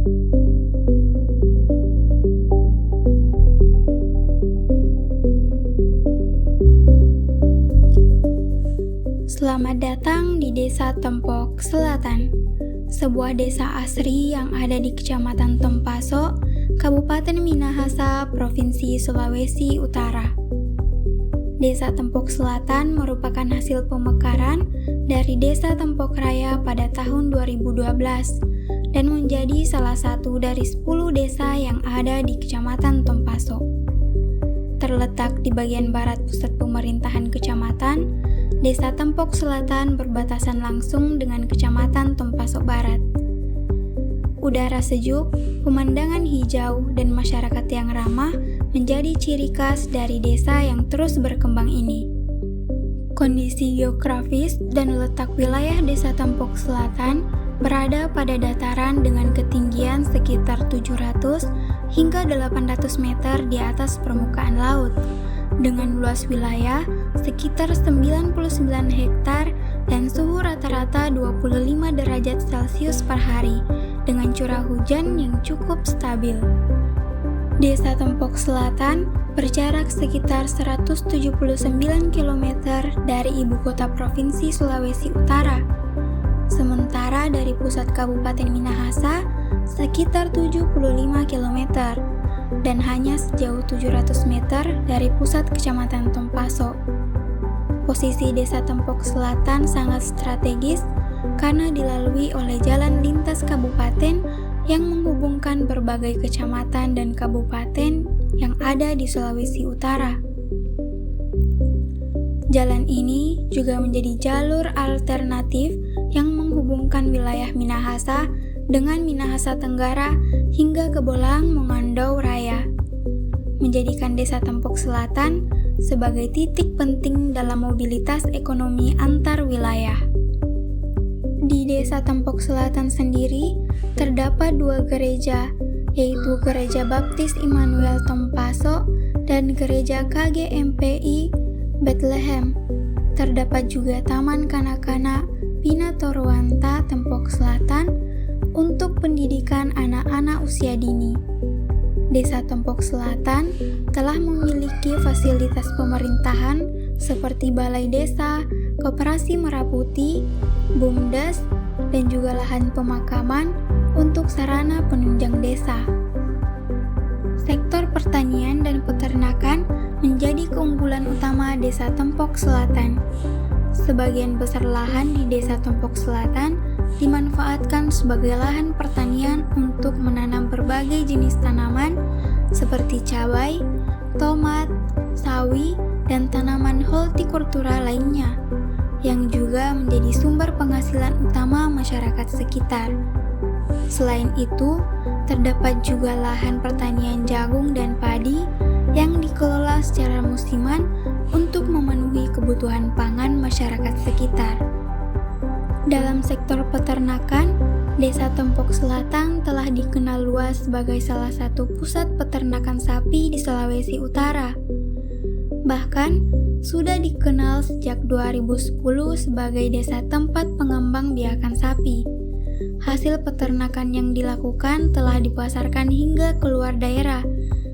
Selamat datang di Desa Tempok Selatan, sebuah desa asri yang ada di Kecamatan Tempaso, Kabupaten Minahasa, Provinsi Sulawesi Utara. Desa Tempok Selatan merupakan hasil pemekaran dari Desa Tempok Raya pada tahun 2012 dan menjadi salah satu dari 10 desa yang ada di Kecamatan Tempaso. Terletak di bagian barat pusat pemerintahan kecamatan, Desa Tempok Selatan berbatasan langsung dengan Kecamatan Tempaso Barat. Udara sejuk, pemandangan hijau, dan masyarakat yang ramah menjadi ciri khas dari desa yang terus berkembang ini. Kondisi geografis dan letak wilayah Desa Tempok Selatan berada pada dataran dengan ketinggian sekitar 700 hingga 800 meter di atas permukaan laut, dengan luas wilayah sekitar 99 hektar dan suhu rata-rata 25 derajat Celcius per hari, dengan curah hujan yang cukup stabil. Desa Tempok Selatan berjarak sekitar 179 km dari ibu kota Provinsi Sulawesi Utara, sementara dari pusat Kabupaten Minahasa sekitar 75 km, dan hanya sejauh 700 meter dari pusat Kecamatan Tempaso. Posisi Desa Tempok Selatan sangat strategis karena dilalui oleh jalan lintas kabupaten yang menghubungkan berbagai kecamatan dan kabupaten yang ada di Sulawesi Utara. Jalan ini juga menjadi jalur alternatif yang menghubungkan wilayah Minahasa dengan Minahasa Tenggara hingga ke Bolang Mengandau Raya, menjadikan Desa Tempok Selatan sebagai titik penting dalam mobilitas ekonomi antar wilayah. Di Desa Tempok Selatan sendiri terdapat 2 gereja, yaitu Gereja Baptis Immanuel Tempaso dan Gereja KGMPI Bethlehem. Terdapat juga Taman Kanak-kanak Bina Torwanta Tempok Selatan untuk pendidikan anak-anak usia dini. Desa Tempok Selatan telah memiliki fasilitas pemerintahan seperti Balai Desa, Koperasi Merah Putih, BUMDes, dan juga lahan pemakaman untuk sarana penunjang desa. Sektor pertanian dan peternakan menjadi keunggulan utama Desa Tempok Selatan. Sebagian besar lahan di Desa Tempok Selatan dimanfaatkan sebagai lahan pertanian untuk menanam berbagai jenis tanaman seperti cabai, tomat, sawi, dan tanaman hortikultura lainnya, yang juga menjadi sumber penghasilan utama masyarakat sekitar. Selain itu, terdapat juga lahan pertanian jagung dan padi yang dikelola secara musiman untuk memenuhi kebutuhan pangan masyarakat sekitar. Dalam sektor peternakan, Desa Tempok Selatan telah dikenal luas sebagai salah satu pusat peternakan sapi di Sulawesi Utara. Bahkan, sudah dikenal sejak 2010 sebagai desa tempat pengembang biakan sapi. Hasil peternakan yang dilakukan telah dipasarkan hingga keluar daerah,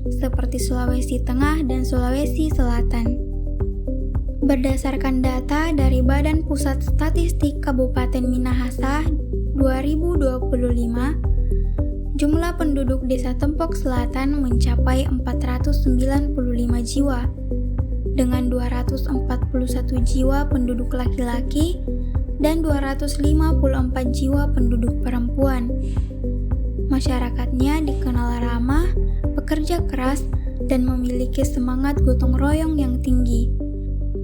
seperti Sulawesi Tengah dan Sulawesi Selatan. Berdasarkan data dari Badan Pusat Statistik Kabupaten Minahasa 2025, jumlah penduduk Desa Tempok Selatan mencapai 495 jiwa, dengan 241 jiwa penduduk laki-laki dan 254 jiwa penduduk perempuan. Masyarakatnya dikenal ramah, pekerja keras, dan memiliki semangat gotong royong yang tinggi.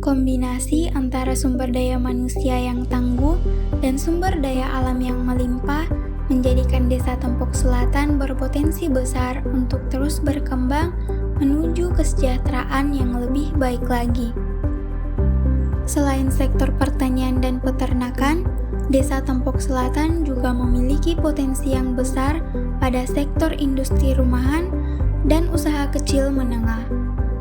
Kombinasi antara sumber daya manusia yang tangguh dan sumber daya alam yang melimpah menjadikan Desa Tempok Selatan berpotensi besar untuk terus berkembang menuju kesejahteraan yang lebih baik lagi. Selain sektor pertanian dan peternakan, Desa Tempok Selatan juga memiliki potensi yang besar pada sektor industri rumahan dan usaha kecil menengah.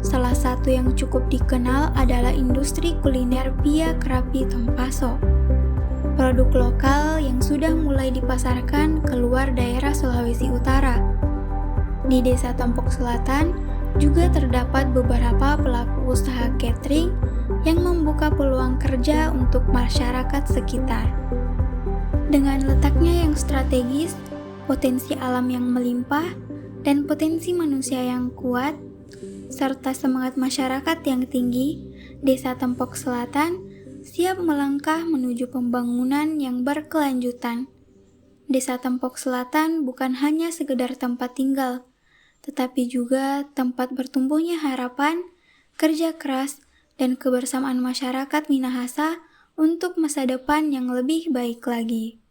Salah satu yang cukup dikenal adalah industri kuliner Pia Krapi Tempaso. produk lokal yang sudah mulai dipasarkan keluar daerah Sulawesi Utara. Di Desa Tompok Selatan juga terdapat beberapa pelaku usaha catering yang membuka peluang kerja untuk masyarakat sekitar. Dengan letaknya yang strategis, potensi alam yang melimpah, dan potensi manusia yang kuat, serta semangat masyarakat yang tinggi, Desa Tompok Selatan siap melangkah menuju pembangunan yang berkelanjutan. Desa Tompok Selatan bukan hanya sekedar tempat tinggal, tetapi juga tempat bertumbuhnya harapan, kerja keras, dan kebersamaan masyarakat Minahasa untuk masa depan yang lebih baik lagi.